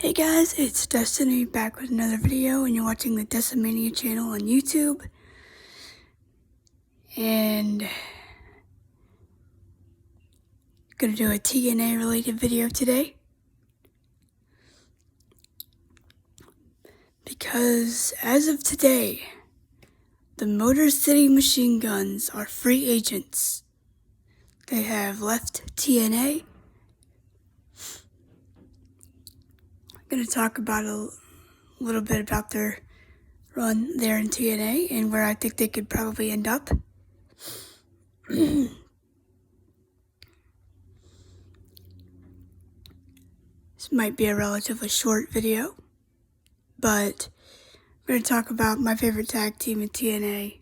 Hey guys, it's Destiny back with another video, and you're watching the Decimania channel on YouTube. And gonna do a TNA related video today. Because as of today, the Motor City Machine Guns are free agents. They have left TNA. I'm gonna talk about a little bit about their run there in TNA and where I think they could probably end up. This might be a relatively short video, but I'm going to talk about my favorite tag team in TNA,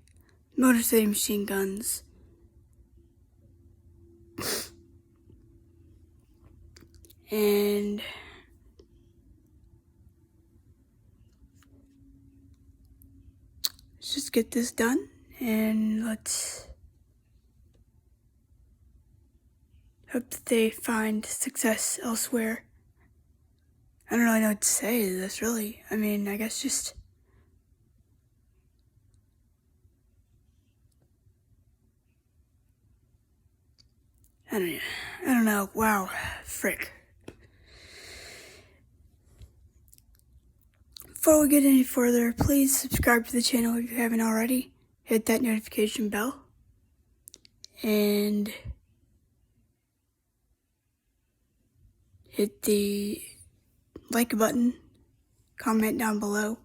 Motor City Machine Guns. And let's just get this done, and let's hope that they find success elsewhere. I don't really know what to say to this, really. I mean, I guess just I don't know. Wow, frick. Before we get any further, please subscribe to the channel if you haven't already. Hit that notification bell. And hit the like button. Comment down below.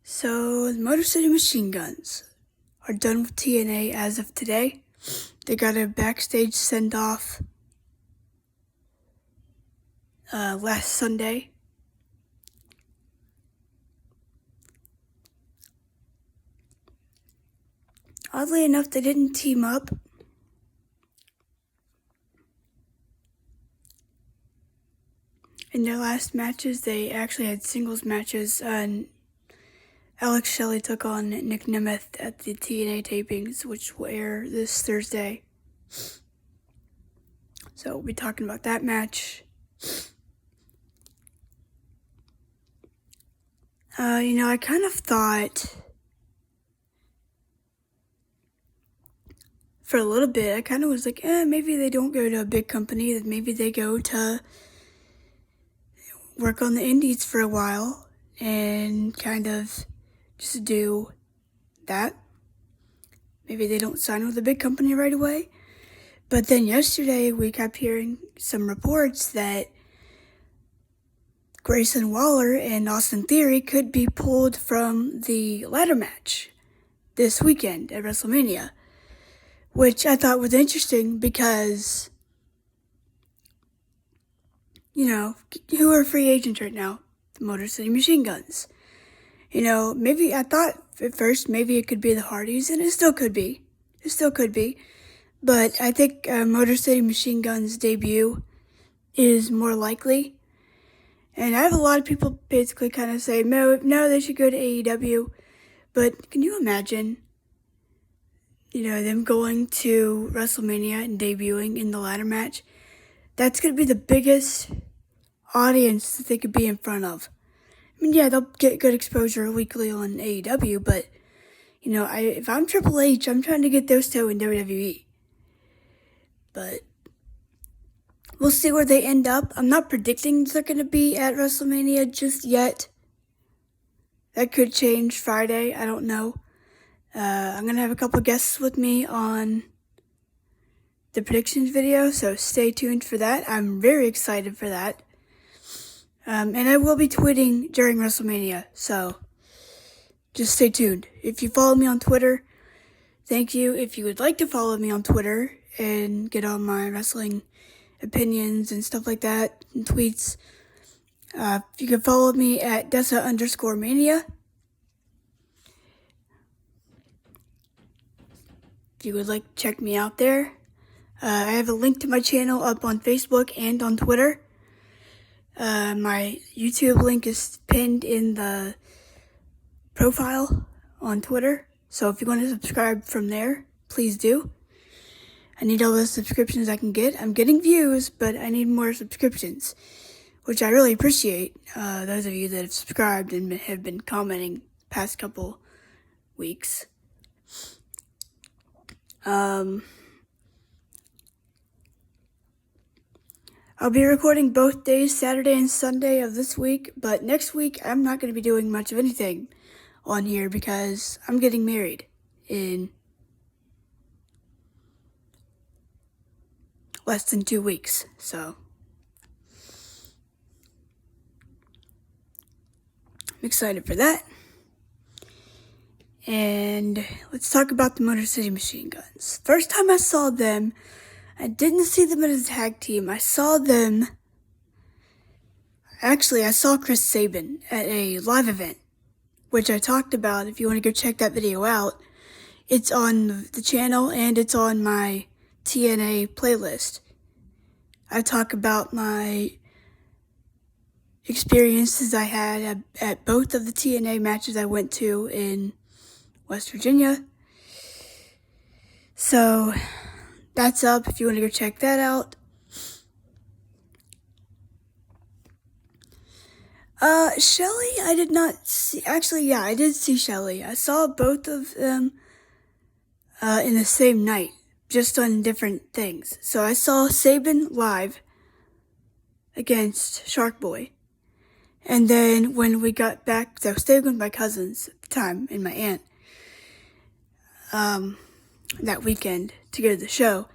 So, the Motor City Machine Guns are done with TNA as of today. They got a backstage send-off last Sunday. Oddly enough, they didn't team up. In their last matches, they actually had singles matches, and Alex Shelley took on Nick Nemeth at the TNA tapings, which will air this Thursday. So we'll be talking about that match. I kind of thought, for a little bit, I kind of was like, maybe they don't go to a big company, that maybe they go to work on the indies for a while and kind of just do that. Maybe they don't sign with a big company right away. But then yesterday we kept hearing some reports that Grayson Waller and Austin Theory could be pulled from the ladder match this weekend at WrestleMania, which I thought was interesting because, who are free agents right now? The Motor City Machine Guns. Maybe I thought at first maybe it could be the Hardys, and it still could be. But I think Motor City Machine Guns' debut is more likely. And I have a lot of people basically kind of say, no, they should go to AEW. But can you imagine, them going to WrestleMania and debuting in the ladder match? That's going to be the biggest audience that they could be in front of. I mean, yeah, they'll get good exposure weekly on AEW, but, if I'm Triple H, I'm trying to get those two in WWE. But we'll see where they end up. I'm not predicting they're going to be at WrestleMania just yet. That could change Friday. I don't know. I'm going to have a couple guests with me on the predictions video, so stay tuned for that. I'm very excited for that. And I will be tweeting during WrestleMania, so just stay tuned. If you follow me on Twitter, thank you. If you would like to follow me on Twitter and get all my wrestling opinions and stuff like that, and tweets, you can follow me at Dessa_Mania. If you would like to check me out there, I have a link to my channel up on Facebook and on Twitter. My YouTube link is pinned in the profile on Twitter, so if you want to subscribe from there, please do. I need all the subscriptions I can get. I'm getting views, but I need more subscriptions, which I really appreciate. Those of you that have subscribed and have been commenting past couple weeks. I'll be recording both days, Saturday and Sunday of this week, but next week I'm not going to be doing much of anything on here because I'm getting married in less than 2 weeks, so I'm excited for that. And let's talk about the Motor City Machine Guns. First time I saw them, I didn't see them as a tag team. I saw Chris Sabin at a live event, which I talked about. If you want to go check that video out, it's on the channel and it's on my TNA playlist. I talk about my experiences I had at both of the TNA matches I went to in West Virginia. So that's up if you want to go check that out. Shelly, I did not see. Actually, yeah, I did see Shelly. I saw both of them in the same night, just on different things. So I saw Sabin live against Shark Boy. And then when we got back, so I was staying with my cousins at the time and my aunt that weekend to go to the show.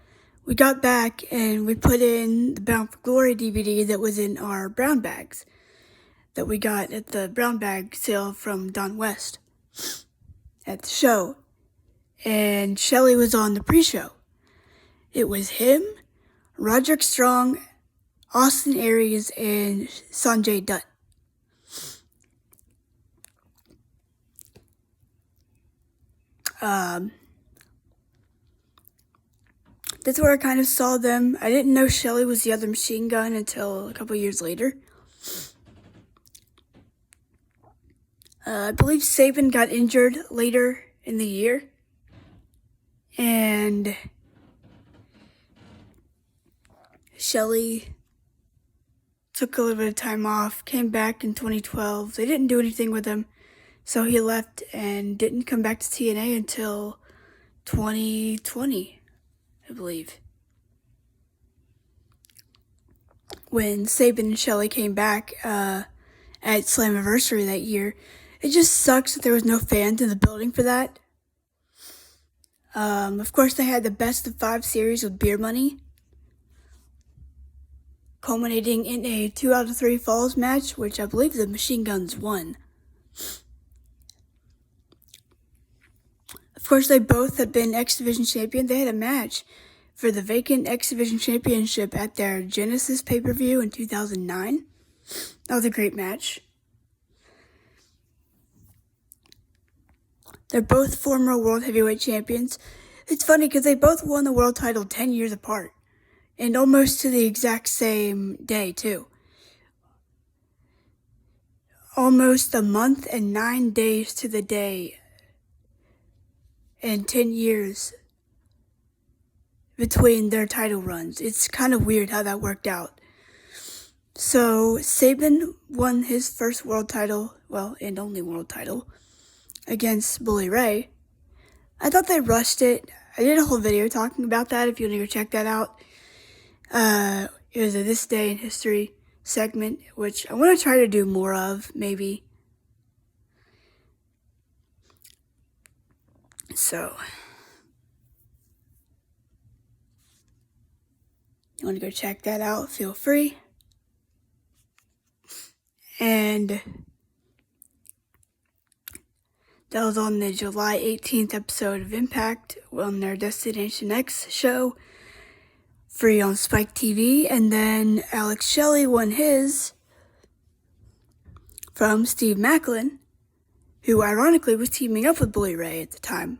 We got back and we put in the Bound for Glory DVD that was in our brown bags that we got at the brown bag sale from Don West at the show. And Shelly was on the pre-show. It was him, Roderick Strong, Austin Aries, and Sanjay Dutt. That's where I kind of saw them. I didn't know Shelly was the other machine gun until a couple years later. I believe Sabin got injured later in the year. And Shelly took a little bit of time off, came back in 2012. They didn't do anything with him, so he left and didn't come back to TNA until 2020, I believe. When Sabin and Shelly came back at Slammiversary that year, it just sucks that there was no fans in the building for that. Of course, they had the best of 5 series with beer money, culminating in a 2 out of 3 falls match, which I believe the Machine Guns won. Of course, they both had been X Division champion. They had a match for the vacant X Division championship at their Genesis pay-per-view in 2009. That was a great match. They're both former World Heavyweight Champions. It's funny because they both won the world title 10 years apart. And almost to the exact same day, too. Almost a month and 9 days to the day. And 10 years between their title runs. It's kind of weird how that worked out. So, Sabin won his first world title, well, and only world title, against Bully Ray. I thought they rushed it. I did a whole video talking about that if you want to go check that out. It was a This Day in History segment, which I want to try to do more of, maybe. So, you want to go check that out, feel free. And that was on the July 18th episode of Impact on their Destination X show, free on Spike TV. And then Alex Shelley won his from Steve Macklin, who ironically was teaming up with Bully Ray at the time,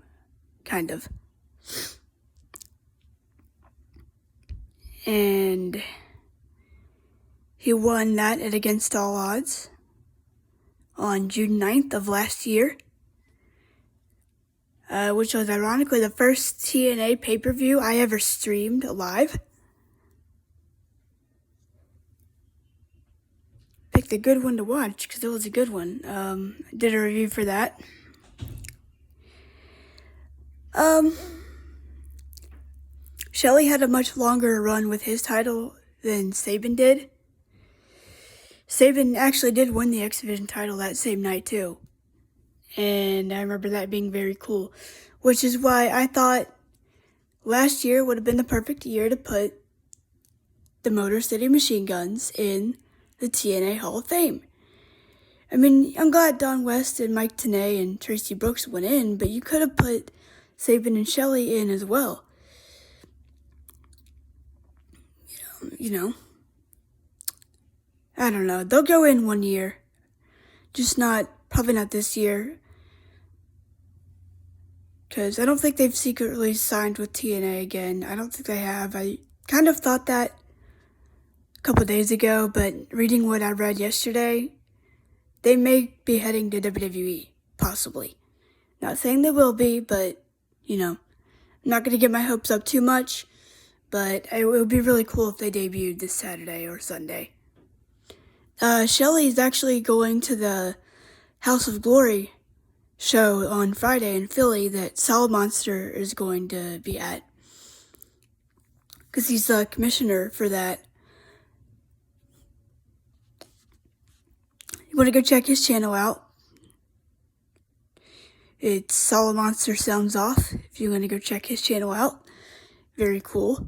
kind of. And he won that at Against All Odds on June 9th of last year. which was ironically the first TNA pay-per-view I ever streamed live. Picked a good one to watch because it was a good one. Did a review for that. Shelley had a much longer run with his title than Sabin did. Sabin actually did win the X Division title that same night too. And I remember that being very cool. Which is why I thought last year would have been the perfect year to put the Motor City Machine Guns in the TNA Hall of Fame. I mean, I'm glad Don West and Mike Tenay and Tracy Brooks went in, but you could have put Sabin and Shelley in as well. You know, I don't know. They'll go in one year. Just probably not this year. Because I don't think they've secretly signed with TNA again. I don't think they have. I kind of thought that a couple days ago, but reading what I read yesterday, they may be heading to WWE, possibly. Not saying they will be, but, I'm not going to get my hopes up too much, but it would be really cool if they debuted this Saturday or Sunday. Shelley is actually going to the House of Glory show on Friday in Philly that Solid Monster is going to be at, because he's the commissioner for that. You want to go check his channel out? It's Solid Monster Sounds Off, if you want to go check his channel out. Very cool.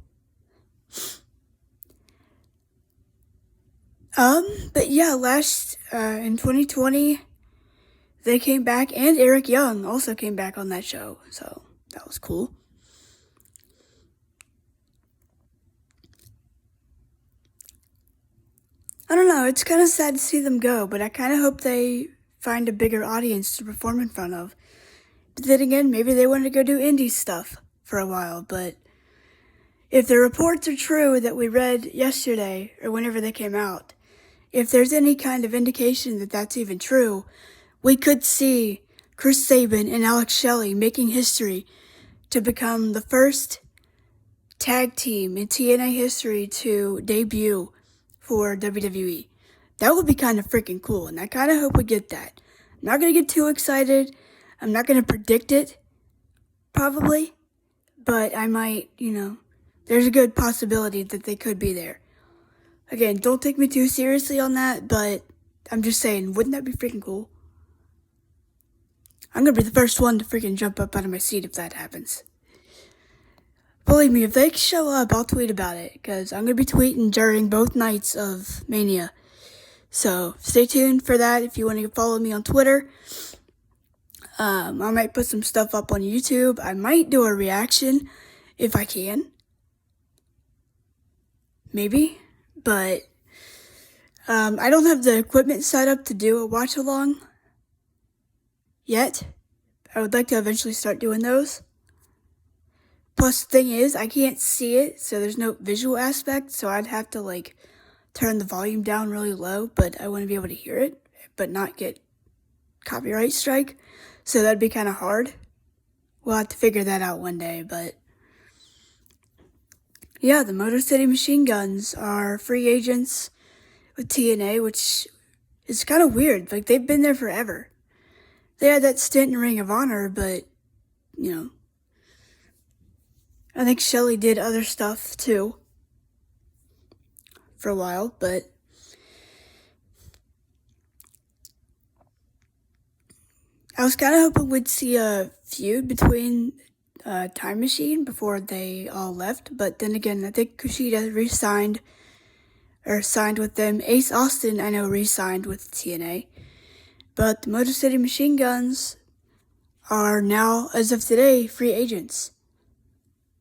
But yeah, in 2020, they came back, and Eric Young also came back on that show, so that was cool. I don't know, it's kind of sad to see them go, but I kind of hope they find a bigger audience to perform in front of. But then again, maybe they want to go do indie stuff for a while, but if the reports are true that we read yesterday, or whenever they came out, if there's any kind of indication that that's even true, we could see Chris Sabin and Alex Shelley making history to become the first tag team in TNA history to debut for WWE. That would be kind of freaking cool, and I kind of hope we get that. I'm not going to get too excited. I'm not going to predict it, probably, but I might, there's a good possibility that they could be there. Again, don't take me too seriously on that, but I'm just saying, wouldn't that be freaking cool? I'm going to be the first one to freaking jump up out of my seat if that happens. Believe me, if they show up, I'll tweet about it, because I'm going to be tweeting during both nights of Mania. So, stay tuned for that if you want to follow me on Twitter. I might put some stuff up on YouTube. I might do a reaction if I can. Maybe. But I don't have the equipment set up to do a watch-along yet. I would like to eventually start doing those. Plus, the thing is, I can't see it, so there's no visual aspect, so I'd have to, turn the volume down really low, but I want to be able to hear it, but not get copyright strike, so that'd be kind of hard. We'll have to figure that out one day, but yeah, the Motor City Machine Guns are free agents with TNA, which is kind of weird. They've been there forever. They had that stint in Ring of Honor, but, I think Shelley did other stuff, too, for a while, but I was kind of hoping we'd see a feud between Time Machine before they all left, but then again, I think Kushida signed with them. Ace Austin, I know, re-signed with TNA, but the Motor City Machine Guns are now, as of today, free agents.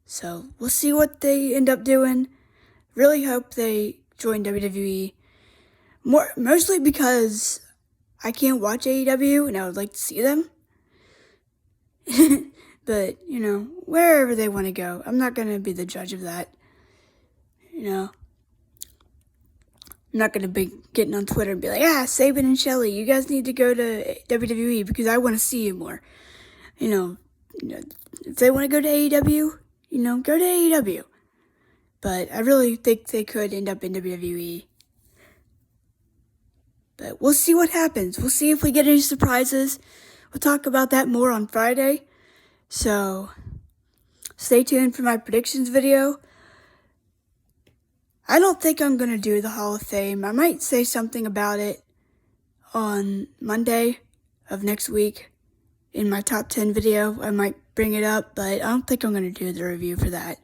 So, we'll see what they end up doing. Really hope they join WWE. Mostly because I can't watch AEW and I would like to see them. But, wherever they want to go, I'm not going to be the judge of that. I'm not going to be getting on Twitter and be like, Sabin and Shelley, you guys need to go to WWE because I want to see you more. if they want to go to AEW, go to AEW. But I really think they could end up in WWE. But we'll see what happens. We'll see if we get any surprises. We'll talk about that more on Friday. So, stay tuned for my predictions video. I don't think I'm going to do the Hall of Fame. I might say something about it on Monday of next week in my top 10 video. I might bring it up, but I don't think I'm going to do the review for that.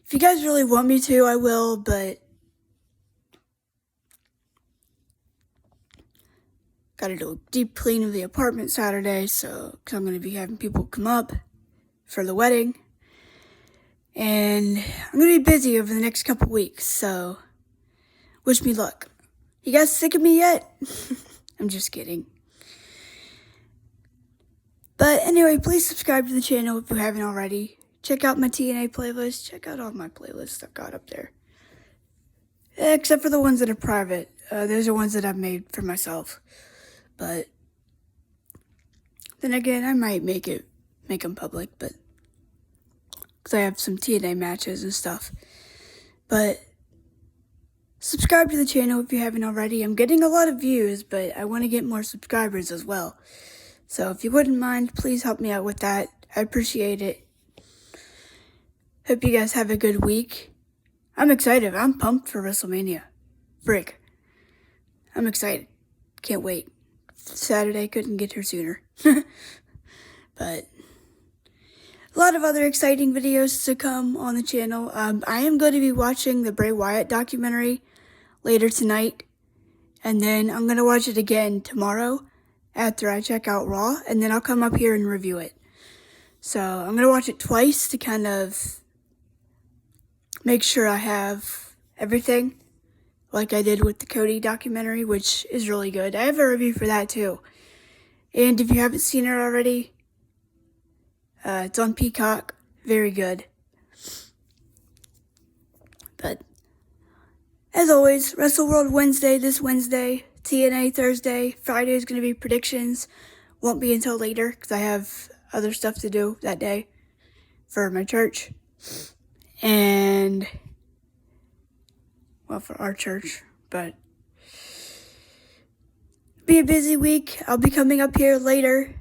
If you guys really want me to, I will, but gotta do a deep clean of the apartment Saturday, because I'm going to be having people come up for the wedding. And I'm going to be busy over the next couple weeks, so wish me luck. You guys sick of me yet? I'm just kidding. But anyway, please subscribe to the channel if you haven't already. Check out my TNA playlist. Check out all my playlists I've got up there. Except for the ones that are private. Those are ones that I've made for myself. But then again, I might make them public, but because I have some TNA matches and stuff. But subscribe to the channel if you haven't already. I'm getting a lot of views, but I want to get more subscribers as well. So if you wouldn't mind, please help me out with that. I appreciate it. Hope you guys have a good week. I'm excited. I'm pumped for WrestleMania. Frick. I'm excited. Can't wait. Saturday, couldn't get here sooner. But a lot of other exciting videos to come on the channel. I am going to be watching the Bray Wyatt documentary later tonight. And then I'm going to watch it again tomorrow after I check out Raw. And then I'll come up here and review it. So I'm going to watch it twice to kind of make sure I have everything, like I did with the Cody documentary, which is really good. I have a review for that too. And if you haven't seen it already, it's on Peacock. Very good. But as always, Wrestle World Wednesday this Wednesday, TNA Thursday, Friday is going to be predictions. Won't be until later because I have other stuff to do that day for my church. And, well, for our church, but be a busy week. I'll be coming up here later,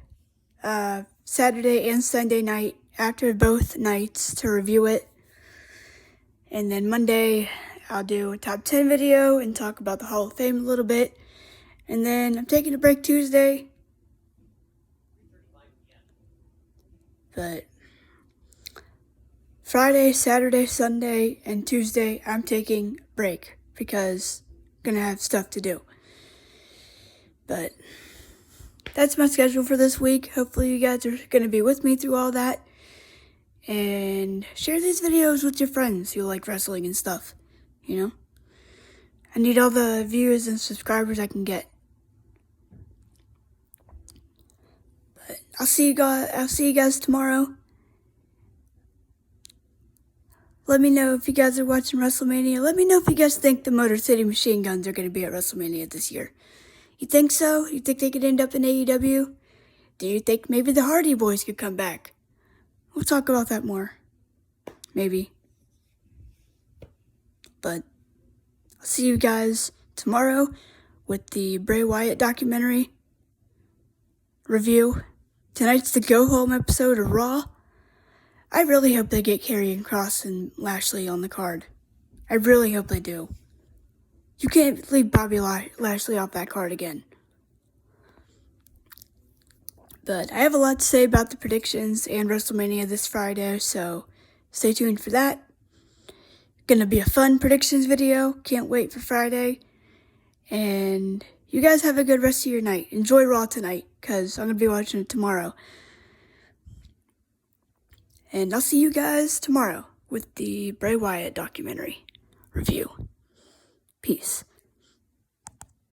Saturday and Sunday night, after both nights to review it. And then Monday, I'll do a top 10 video and talk about the Hall of Fame a little bit. And then I'm taking a break Tuesday. But Friday, Saturday, Sunday, and Tuesday, I'm taking a break because I'm going to have stuff to do. But that's my schedule for this week. Hopefully you guys are going to be with me through all that. And share these videos with your friends who like wrestling and stuff, I need all the viewers and subscribers I can get. But I'll see you guys tomorrow. Let me know if you guys are watching WrestleMania. Let me know if you guys think the Motor City Machine Guns are going to be at WrestleMania this year. You think so? You think they could end up in AEW? Do you think maybe the Hardy Boys could come back? We'll talk about that more. Maybe. But I'll see you guys tomorrow with the Bray Wyatt documentary review. Tonight's the Go Home episode of Raw. I really hope they get Karrion Kross and Lashley on the card. I really hope they do. You can't leave Bobby Lashley off that card again. But I have a lot to say about the predictions and WrestleMania this Friday, so stay tuned for that. Gonna be a fun predictions video. Can't wait for Friday. And you guys have a good rest of your night. Enjoy Raw tonight, because I'm gonna be watching it tomorrow. And I'll see you guys tomorrow with the Bray Wyatt documentary review. Peace.